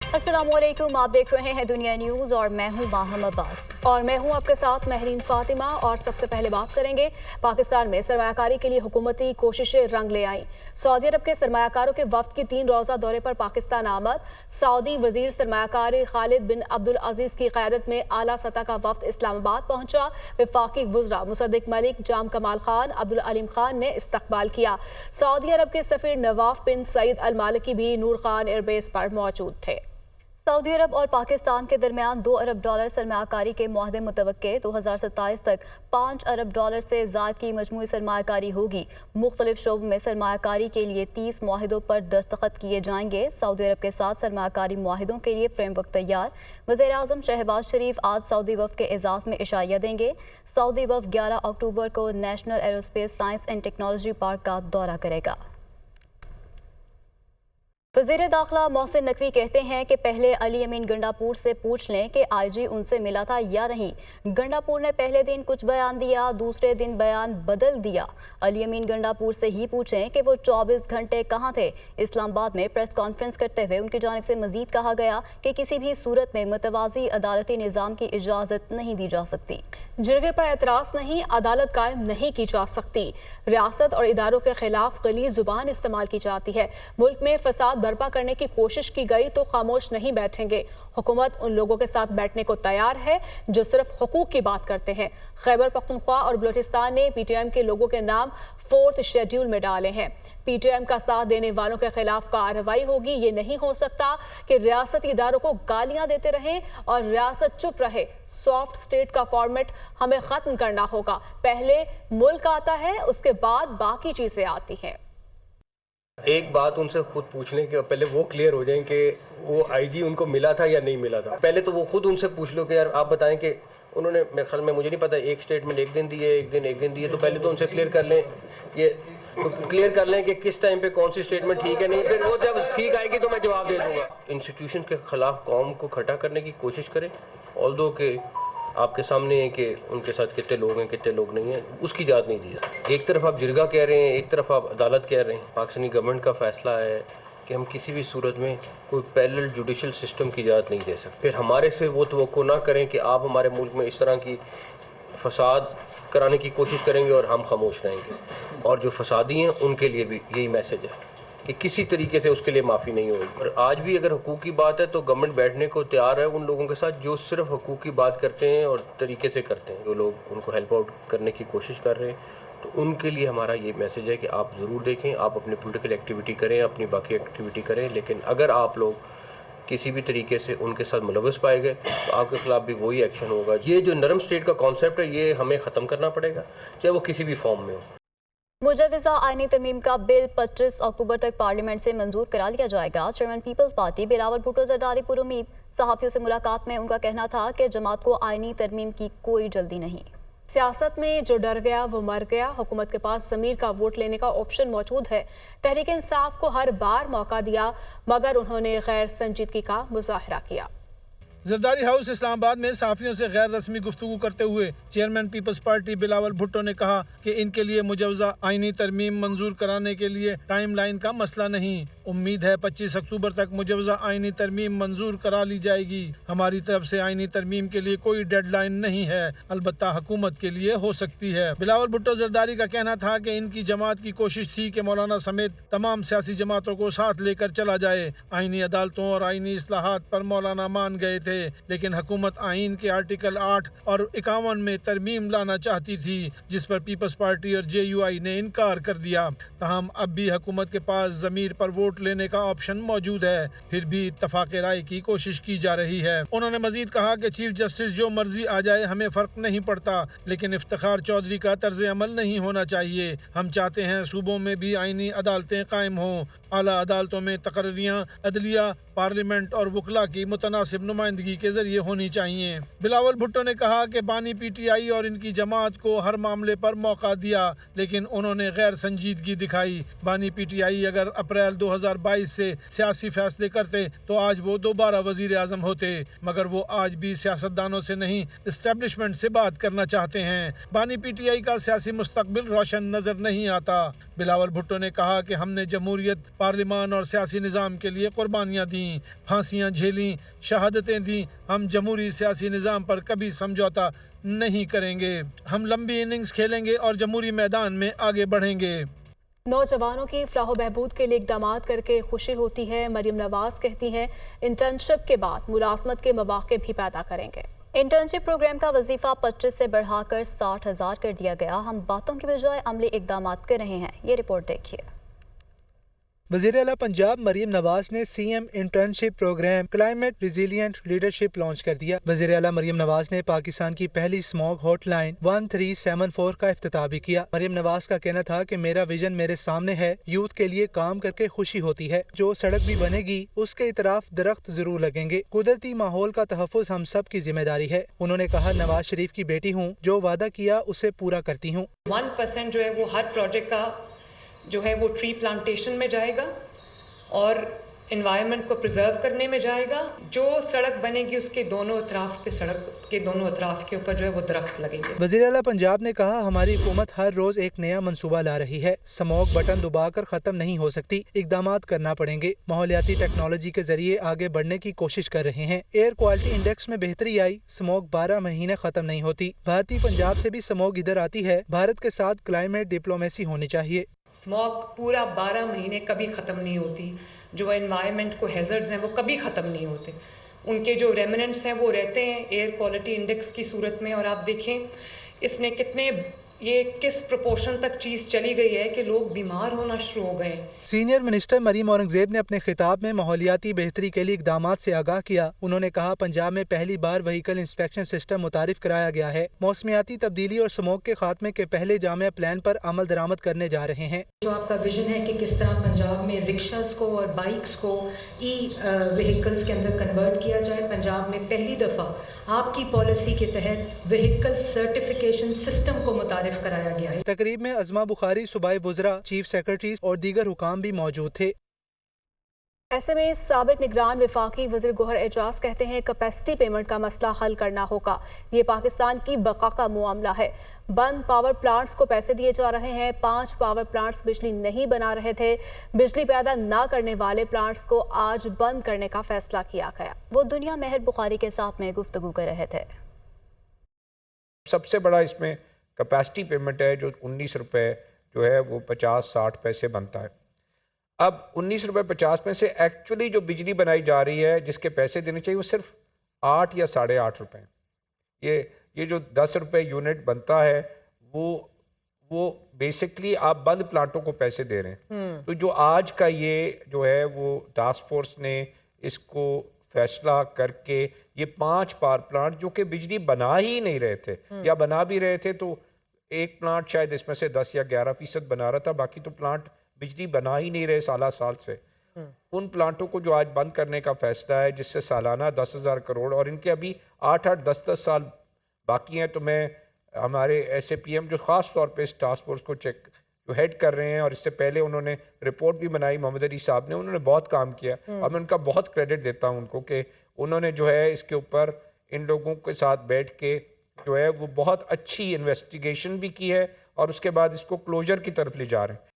अस्सलाम वालेकुम, आप देख रहे हैं दुनिया न्यूज़ और मैं हूं माहम अब्बास। और मैं हूं आपके साथ महरीन फातिमा। और सबसे पहले बात करेंगे, पाकिस्तान में सरमायाकारी के लिए हुकूमती कोशिशें रंग ले आईं। सऊदी अरब के सरमायाकारों के वफ्द की 3 रोज़ा दौरे पर पाकिस्तान आमद। सऊदी वजीर सरमायाकारी खालिद बिन अब्दुल अजीज की क़यादत में आला सतह का वफ्द इस्लामाबाद पहुंचा। वफाकी वज़रा मुसद्दिक मलिक, जाम कमाल खान, अब्दुल अलीम खान ने इस्तकबाल किया। सऊदी अरब के सफ़ीर नवाफ बिन सईद अल मालिकी भी नूर खान एयरबेस पर मौजूद थे। सऊदी अरब और पाकिस्तान के दरमियान $2 अरब सरमायाकारी के मुआहदे मुतवक्के 2027 तक $5 अरब से ज़ायद की मजमूई सरमायाकारी होगी। मुख्तलिफ शोबों में सरमायाकारी के लिए 30 मुआहिदों पर दस्तखत किए जाएंगे। सऊदी अरब के साथ सरमायाकारी मुआहिदों के लिए फ्रेमवर्क तैयार। वज़ीर आज़म शहबाज शरीफ आज सऊदी वफ़द के एजाज़ में इशाया देंगे। सऊदी वफ़द 11 अक्टूबर को national aerospace science and technology park का दौरा करेगा। वज़ीर दाखिला मोहसिन नकवी कहते हैं कि पहले अली अमीन गंडापुर से पूछ लें कि आईजी उनसे मिला था या नहीं। गंडापुर ने पहले दिन कुछ बयान दिया, दूसरे दिन बयान बदल दिया। अली अमीन गंडापुर से ही पूछें कि वो 24 घंटे कहाँ थे। इस्लामाबाद में प्रेस कॉन्फ्रेंस करते हुए उनकी जानिब से मजीद कहा गया कि किसी भी सूरत में मुतवाज़ी अदालती निज़ाम की इजाज़त नहीं दी जा सकती। जिरगे पर एतराज़ नहीं, अदालत कायम नहीं की जा सकती। रियासत और इदारों के खिलाफ गली जुबान इस्तेमाल की जाती है। मुल्क में फसाद बर्पा करने की कोशिश की गई तो खामोश नहीं बैठेंगे। हुकूमत उन लोगों के साथ बैठने को तैयार है जो सिर्फ हुकूक की बात करते हैं। खैबर पख्तूनख्वा और बलूचिस्तान ने पीटीएम के लोगों के नाम 4th शेड्यूल में डाले हैं। पीटीएम का साथ देने वालों के खिलाफ कार्रवाई होगी। ये नहीं हो सकता कि रियासती इदारों को गालियां देते रहें और रियासत चुप रहे। सॉफ्ट स्टेट का फॉर्मेट हमें खत्म करना होगा। पहले मुल्क आता है, उसके बाद बाकी चीजें आती हैं। एक बात उनसे खुद पूछने के पहले वो क्लियर हो जाएं कि वो आईजी उनको मिला था या नहीं मिला था। पहले तो वो खुद उनसे पूछ लो कि यार आप बताएं कि उन्होंने, मेरे ख्याल में, मुझे नहीं पता, एक स्टेटमेंट एक दिन दिए, एक दिन दिए। तो पहले तो उनसे क्लियर कर लें, ये तो क्लियर कर लें कि किस टाइम पे कौन सी स्टेटमेंट ठीक है, नहीं फिर वो जब ठीक आएगी तो मैं जवाब दे दूंगा। इंस्टीट्यूशन के खिलाफ कौम को खड़ा करने की कोशिश करें, ऑल्दो के आपके सामने है कि उनके साथ कितने लोग हैं कितने लोग नहीं हैं, उसकी इजाज़त नहीं दी जाती। एक तरफ आप जिरगा कह रहे हैं, एक तरफ आप अदालत कह रहे हैं। पाकिस्तानी गवर्नमेंट का फैसला है कि हम किसी भी सूरत में कोई पैरेलल जुडिशल सिस्टम की इजाज़त नहीं दे सकते। फिर हमारे से वो तवक्को ना करें कि आप हमारे मुल्क में इस तरह की फसाद कराने की कोशिश करेंगे और हम खामोश रहेंगे। और जो फसादी हैं उनके लिए भी यही मैसेज है कि किसी तरीके से उसके लिए माफ़ी नहीं होगी। और आज भी अगर हुकूक की बात है तो गवर्नमेंट बैठने को तैयार है उन लोगों के साथ जो सिर्फ हुकूक की बात करते हैं और तरीके से करते हैं। जो लोग उनको हेल्प आउट करने की कोशिश कर रहे हैं तो उनके लिए हमारा ये मैसेज है कि आप ज़रूर देखें, आप अपनी पॉलिटिकल एक्टिविटी करें, अपनी बाकी एक्टिविटी करें, लेकिन अगर आप लोग किसी भी तरीके से उनके साथ मुलव्वस पाए गए तो आपके खिलाफ भी वही एक्शन होगा। ये जो नरम स्टेट का कॉन्सेप्ट है ये हमें ख़त्म करना पड़ेगा, चाहे वो किसी भी फॉर्म में हो। मुजव्वज़ा आईनी तरमीम का बिल 25 अक्टूबर तक पार्लियामेंट से मंजूर करा लिया जाएगा। चेयरमैन पीपल्स पार्टी बिलावल भुट्टो ज़रदारी पुरुमीद। सहाफ़ियों से मुलाकात में उनका कहना था कि जमात को आईनी तरमीम की कोई जल्दी नहीं। सियासत में जो डर गया वो मर गया। हुकूमत के पास ज़मीर का वोट लेने का ऑप्शन मौजूद है। तहरीक इंसाफ को हर बार मौका दिया मगर उन्होंने गैर संजीदगी का मुजाहरा किया। जरदारी हाउस इस्लामाबाद में सहाफ़ियों से गैर रस्मी गुफ्तगू करते हुए चेयरमैन पीपल्स पार्टी बिलावल भुट्टो ने कहा कि इनके लिए मुजव्वज़ा आईनी तरमीम मंजूर कराने के लिए टाइम लाइन का मसला नहीं। उम्मीद है 25 अक्टूबर तक मुजव्वज़ा आईनी तरमीम मंजूर करा ली जाएगी। हमारी तरफ से आईनी तरमीम के लिए कोई डेडलाइन नहीं है, अलबत्ता हुकूमत के लिए हो सकती है। बिलावल भुट्टो जरदारी का कहना था कि इनकी जमात की कोशिश थी कि मौलाना समेत तमाम सियासी जमातों को साथ लेकर चला जाए। आईनी अदालतों और आईनी इस्लाहात पर मौलाना मान गए थे, लेकिन हुकूमत आइन के आर्टिकल 8 और 51 में तरमीम लाना चाहती थी, जिस पर पीपल्स पार्टी और JUI ने इनकार कर दिया। ताहम अब भी हुकूमत के पास ज़मीर पर वोट लेने का ऑप्शन मौजूद है, फिर भी इत्तफाक राय की कोशिश की जा रही है। उन्होंने मजीद कहा कि चीफ जस्टिस जो मर्जी आ जाए हमें फ़र्क नहीं पड़ता, लेकिन इफ्तिखार चौधरी का तर्ज अमल नहीं होना चाहिए। हम चाहते हैं सूबों में भी आइनी अदालतें कायम हों। आला अदालतों में तकर्रियाँ अदलिया, पार्लियामेंट और वकला की मुतनासिब नुमाइंदगी के जरिए होनी चाहिए। बिलावल भुट्टो ने कहा कि बानी PTI और इनकी जमात को हर मामले पर मौका दिया, लेकिन उन्होंने गैर संजीदगी दिखाई। बानी PTI अगर अप्रैल 2022 से सियासी फैसले करते तो आज वो दोबारा वजीर आजम होते, मगर वो आज भी सियासतदानों से नहीं इस्टेब्लिशमेंट से बात करना चाहते हैं। बानी PTI का सियासी मुस्तकबिल रोशन नजर नहीं आता। बिलावल भुट्टो ने कहा कि हमने जमहूरियत, पार्लिमान और सियासी निज़ाम के लिए कुर्बानियाँ दी। थीं, फांसियां झेलीं, शहादतें दी। हम जमहूरी सियासी निज़ाम पर कभी समझौता नहीं करेंगे। हम लंबी इनिंग्स खेलेंगे और जमहूरी मैदान में आगे बढ़ेंगे। नौजवानों की फलाह बहबूद के लिए इक़दामात करके खुशी होती है। मरीम नवाज कहती हैं इंटर्नशिप के बाद मुलाजमत के मौक़े भी पैदा करेंगे। इंटर्नशिप प्रोग्राम का वजीफा 25 से बढ़ाकर 60,000 कर दिया गया। हम बातों की बजाय अमली इक़दामात कर रहे हैं। ये रिपोर्ट देखिए। वज़ीर आला पंजाब मरीम नवाज ने CM internship program climate resilient leadership launch कर दिया। वज़ीर आला मरीम नवाज ने पाकिस्तान की पहली स्मॉग हॉटलाइन 1374 का इफ्तिताह भी किया। मरीम नवाज का कहना था कि मेरा विजन मेरे सामने है, यूथ के लिए काम करके खुशी होती है। जो सड़क भी बनेगी उसके इतराफ दरख्त जरूर लगेंगे। कुदरती माहौल का तहफ़्फ़ुज़ हम सब की जिम्मेदारी है। उन्होंने कहा नवाज शरीफ की बेटी हूँ, जो वादा किया उसे पूरा करती हूँ। 1% जो है वो हर प्रोजेक्ट का जो है वो ट्री प्लांटेशन में जाएगा और एनवायरनमेंट को प्रिजर्व करने में जाएगा। जो सड़क बनेगी उसके दोनों अतराफ पे, सड़क के दोनों अतराफ के ऊपर जो है वो दरख्त लगेंगे। वज़ीर आला पंजाब ने कहा हमारी हुकूमत हर रोज एक नया मंसूबा ला रही है। स्मॉग बटन दबाकर खत्म नहीं हो सकती, इकदामात करना पड़ेंगे। माहौलियाती टेक्नोलॉजी के जरिए आगे बढ़ने की कोशिश कर रहे हैं। एयर क्वालिटी इंडेक्स में बेहतरी आई, स्मॉग 12 महीने खत्म नहीं होती। भारतीय पंजाब से भी स्मॉग इधर आती है। भारत के साथ क्लाइमेट डिप्लोमेसी होनी चाहिए। स्मॉग पूरा 12 महीने कभी ख़त्म नहीं होती। जो एनवायरनमेंट को हैज़र्ड्स हैं वो कभी ख़त्म नहीं होते, उनके जो रेमिनेंट्स हैं वो रहते हैं एयर क्वालिटी इंडेक्स की सूरत में। और आप देखें इसने ये किस प्रोपोर्शन तक चीज़ चली गई है कि लोग बीमार होना शुरू हो गए। सीनियर मिनिस्टर मरीम औरंगजेब ने अपने खिताब में माहौलियाती बेहतरी के लिए इकदामात से आगाह किया। उन्होंने कहा पंजाब में पहली बार व्हीकल इंस्पेक्शन सिस्टम मुतारिफ कराया गया है। मौसमियाती तब्दीली और स्मोक के खात्मे के पहले जामिया प्लान पर अमल दरामद करने जा रहे हैं। जो आपका विजन है कि किस तरह पंजाब में रिक्शास को और बाइक्स को ई व्हीकल्स के अंदर कन्वर्ट किया जाए। पंजाब में पहली दफ़ा आपकी पॉलिसी के तहत व्हीकल सर्टिफिकेशन सिस्टम को मुतारिफ कराया गया है। तकरीब में अज़मा बुखारी, सूबाई वुज़रा, चीफ सेक्रेटरी और दीगर हुकाम भी मौजूद थे। ऐसे में साबिक निगरान वफाकी वज़ीर गौहर एजाज कहते हैं कैपेसिटी पेमेंट का मसला हल करना होगा। ये पाकिस्तान की बका का मामला है। बंद पावर प्लांट्स को पैसे दिए जा रहे हैं। 5 पावर प्लांट्स बिजली नहीं बना रहे थे। बिजली पैदा ना करने वाले प्लांट्स को आज बंद करने का फैसला किया गया। वो दुनिया महर बुखारी के साथ में गुफ्तगू कर रहे थे। सबसे बड़ा इसमें कैपेसिटी पेमेंट है जो 19 रुपये जो है वो 50-60 पैसे बनता है। अब 19 रुपये 50 पैसे एक्चुअली जो बिजली बनाई जा रही है जिसके पैसे देने चाहिए वो सिर्फ 8 या 8.5 रुपये। ये जो 10 रुपये यूनिट बनता है वो बेसिकली आप बंद प्लांटों को पैसे दे रहे हैं। तो जो आज का ये जो है वो टास्क फोर्स ने इसको फैसला करके ये 5 पावर प्लांट जो कि बिजली बना ही नहीं रहे थे या बना भी रहे थे तो एक प्लांट शायद इसमें से 10 या 11% बना रहा था, बाकी तो प्लांट बिजली बना ही नहीं रहे साल से। उन प्लांटों को जो आज बंद करने का फैसला है जिससे सालाना 10,000 करोड़ और इनके अभी 8-8, 10-10 साल बाकी हैं। तो मैं हमारे SAPM जो ख़ास तौर पे इस टास्क फोर्स को जो हेड कर रहे हैं और इससे पहले उन्होंने रिपोर्ट भी बनाई मोहम्मद अली साहब ने, उन्होंने बहुत काम किया और मैं उनका बहुत क्रेडिट देता हूं उनको कि उन्होंने जो है इसके ऊपर इन लोगों के साथ बैठ के जो है वो बहुत अच्छी इन्वेस्टिगेशन भी की है और उसके बाद इसको क्लोजर की तरफ ले जा रहे हैं।